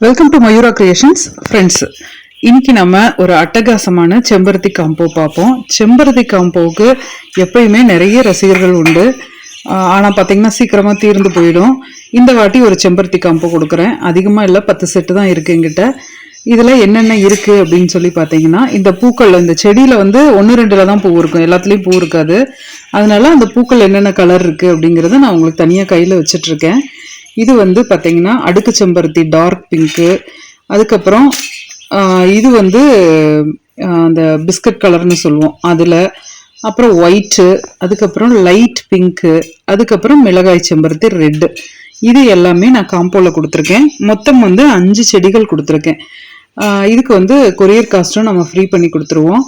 Welcome to Mayura creations friends. இன்னைக்கு நம்ம ஒரு அட்டகாசமான செம்பருத்தி காம்போ பார்ப்போம். செம்பருத்தி காம்போவுக்கு எப்பயுமே நிறைய ரசிகர்கள் உண்டு. ஆனால் பார்த்தீங்கன்னா சீக்கிரமாக தீர்ந்து போயிடும். இந்த வாட்டி ஒரு செம்பருத்தி காம்போ கொடுக்குறேன். அதிகமாக இல்லை, 10 செட்டு தான் இருக்குது எங்கிட்ட. இதில் என்னென்ன இருக்குது அப்படின்னு சொல்லி பார்த்தீங்கன்னா, இந்த பூக்கள் இந்த செடியில் வந்து 1-2 தான் பூ இருக்கும், எல்லாத்துலேயும் பூ இருக்காது. அதனால அந்த பூக்கள் என்னென்ன கலர் இருக்குது அப்படிங்கிறத நான் உங்களுக்கு தனியாக கையில் வச்சிட்ருக்கேன். இது வந்து பார்த்தீங்கன்னா அடுக்கு செம்பருத்தி டார்க் பிங்க்கு, அதுக்கப்புறம் இது வந்து அந்த பிஸ்கட் கலர்னு சொல்லுவோம் அதில், அப்புறம் ஒயிட்டு, அதுக்கப்புறம் லைட் பிங்க்கு, அதுக்கப்புறம் மிளகாய் செம்பருத்தி ரெட்டு. இது எல்லாமே நான் காம்போவில் கொடுத்துருக்கேன். மொத்தம் வந்து 5 செடிகள் கொடுத்துருக்கேன். இதுக்கு வந்து கொரியர் காஸ்ட்டும் நம்ம ஃப்ரீ பண்ணி கொடுத்துருவோம்.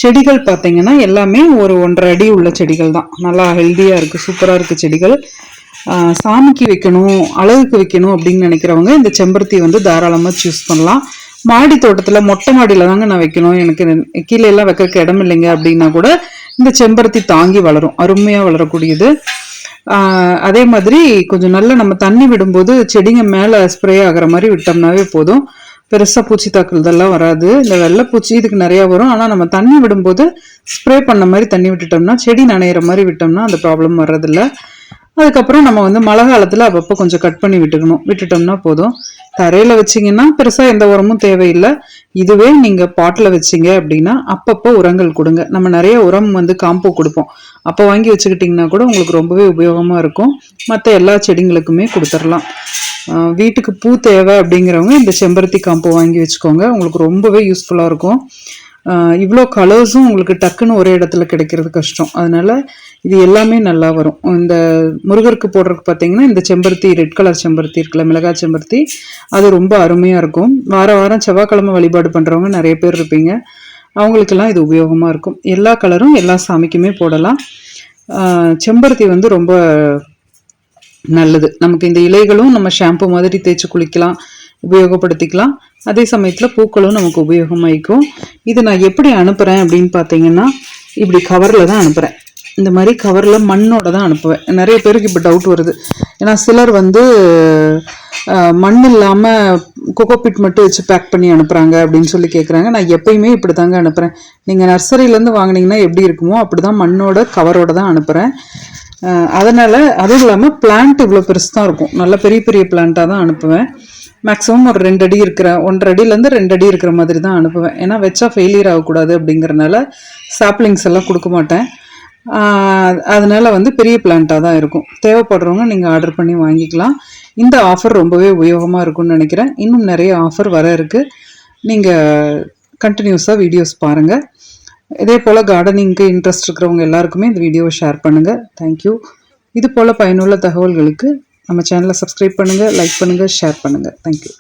செடிகள் பார்த்தீங்கன்னா எல்லாமே ஒரு 1.5 அடி உள்ள செடிகள் தான். நல்லா ஹெல்த்தியாக இருக்குது, சூப்பராக இருக்குது செடிகள். சாமிக்கு வைக்கணும், அழகுக்கு வைக்கணும் அப்படின்னு நினைக்கிறவங்க இந்த செம்பருத்தி வந்து தாராளமாக சூஸ் பண்ணலாம். மாடி தோட்டத்தில் மொட்டை மாடியில் தாங்க நான் வைக்கணும், எனக்கு கீழே எல்லாம் வைக்கிறதுக்கு இடம் இல்லைங்க அப்படின்னா கூட இந்த செம்பருத்தி தாங்கி வளரும், அருமையாக வளரக்கூடியது. அதே மாதிரி கொஞ்சம் நல்ல நம்ம தண்ணி விடும்போது செடிங்க மேலே ஸ்ப்ரே ஆகிற மாதிரி விட்டோம்னாவே போதும். பெருசாக பூச்சி தாக்குறதெல்லாம் வராது. இந்த வெள்ளைப்பூச்சி இதுக்கு நிறையா வரும். ஆனால் நம்ம தண்ணி விடும்போது ஸ்ப்ரே பண்ண மாதிரி தண்ணி விட்டுட்டோம்னா, செடி நனையிற மாதிரி விட்டோம்னா அந்த ப்ராப்ளம் வர்றதில்ல. அதுக்கப்புறம் நம்ம வந்து மழை காலத்தில் அப்பப்போ கொஞ்சம் கட் பண்ணி விட்டுட்டோம்னா போதும். தரையில் வச்சிங்கன்னா பெருசாக எந்த உரமும் தேவையில்லை. இதுவே நீங்கள் பாட்டில் வச்சிங்க அப்படின்னா அப்பப்போ உரங்கள் கொடுங்க. நம்ம நிறைய உரம் வந்து காம்போ கொடுப்போம், அப்போ வாங்கி வச்சுக்கிட்டிங்கன்னா கூட உங்களுக்கு ரொம்பவே உபயோகமாக இருக்கும். மற்ற எல்லா செடிங்களுக்குமே கொடுத்துடலாம். வீட்டுக்கு பூ தேவை அப்படிங்கிறவங்க இந்த செம்பருத்தி காம்போ வாங்கி வச்சுக்கோங்க, உங்களுக்கு ரொம்பவே யூஸ்ஃபுல்லாக இருக்கும். இவ்வளோ கலர்ஸும் உங்களுக்கு டக்குன்னு ஒரே இடத்துல கிடைக்கிறது கஷ்டம். அதனால இது எல்லாமே நல்லா வரும். இந்த முருகருக்கு போடுறதுக்கு பார்த்தீங்கன்னா இந்த செம்பருத்தி ரெட் கலர் செம்பருத்தி இருக்குல்ல, மிளகாய் செம்பருத்தி, அது ரொம்ப அருமையாக இருக்கும். வாரம் செவ்வாய்க்கிழமை வழிபாடு பண்ணுறவங்க நிறைய பேர் இருப்பீங்க, அவங்களுக்கெல்லாம் இது உபயோகமாக இருக்கும். எல்லா கலரும் எல்லா சாமிக்குமே போடலாம். செம்பருத்தி வந்து ரொம்ப நல்லது. நமக்கு இந்த இலைகளும் நம்ம ஷாம்பு மாதிரி தேய்ச்சி குளிக்கலாம், உபயோகப்படுத்திக்கலாம். அதே சமயத்தில் பூக்களும் நமக்கு உபயோகமாயிக்கும். இது நான் எப்படி அனுப்புகிறேன் அப்படின்னு பார்த்தீங்கன்னா, இப்படி கவரில் தான் அனுப்புகிறேன். இந்த மாதிரி கவரில் மண்ணோட தான் அனுப்புவேன். நிறைய பேருக்கு இப்போ டவுட் வருது. ஏன்னா சிலர் வந்து மண் இல்லாமல் கொக்கோபிட் மட்டும் வச்சு பேக் பண்ணி அனுப்புகிறாங்க அப்படின்னு சொல்லி கேட்குறாங்க. நான் எப்பயுமே இப்படி தாங்க அனுப்புகிறேன். நீங்கள் நர்சரியிலேருந்து வாங்கினீங்கன்னா எப்படி இருக்குமோ அப்படி தான் மண்ணோட கவரோட தான் அனுப்புகிறேன். அதனால் அதுவும் இல்லாமல் பிளான்ட் இவ்வளோ பெருசு தான் இருக்கும், நல்ல பெரிய பெரிய பிளான்ட்டாக தான் அனுப்புவேன். மேக்ஸிமம் ஒரு 2 அடி இருக்கிற 1.5 அடியிலேருந்து 2 அடி இருக்கிற மாதிரி தான் அனுப்புவேன். ஏன்னா வச்சா ஃபெயிலியர் ஆகக்கூடாது அப்படிங்கிறனால சாப்ளிங்ஸ் எல்லாம் கொடுக்க மாட்டேன். அதனால வந்து பெரிய பிளான்ட்டாக தான் இருக்கும். தேவைப்படுறவங்க நீங்கள் ஆர்டர் பண்ணி வாங்கிக்கலாம். இந்த ஆஃபர் ரொம்பவே உபயோகமாக இருக்கும்னு நினைக்கிறேன். இன்னும் நிறைய ஆஃபர் வர இருக்குது. நீங்கள் கண்டினியூஸாக வீடியோஸ் பாருங்கள். இதே போல் கார்டனிங்க்கு இன்ட்ரெஸ்ட் இருக்கிறவங்க எல்லாருக்குமே இந்த வீடியோவை ஷேர் பண்ணுங்கள். தேங்க்யூ. இது போல் பயனுள்ள தகவல்களுக்கு நம்ம சேனலை சப்ஸ்கிரைப் பண்ணுங்கள், லைக் பண்ணுங்கள், ஷேர் பண்ணுங்கள். தேங்க்யூ.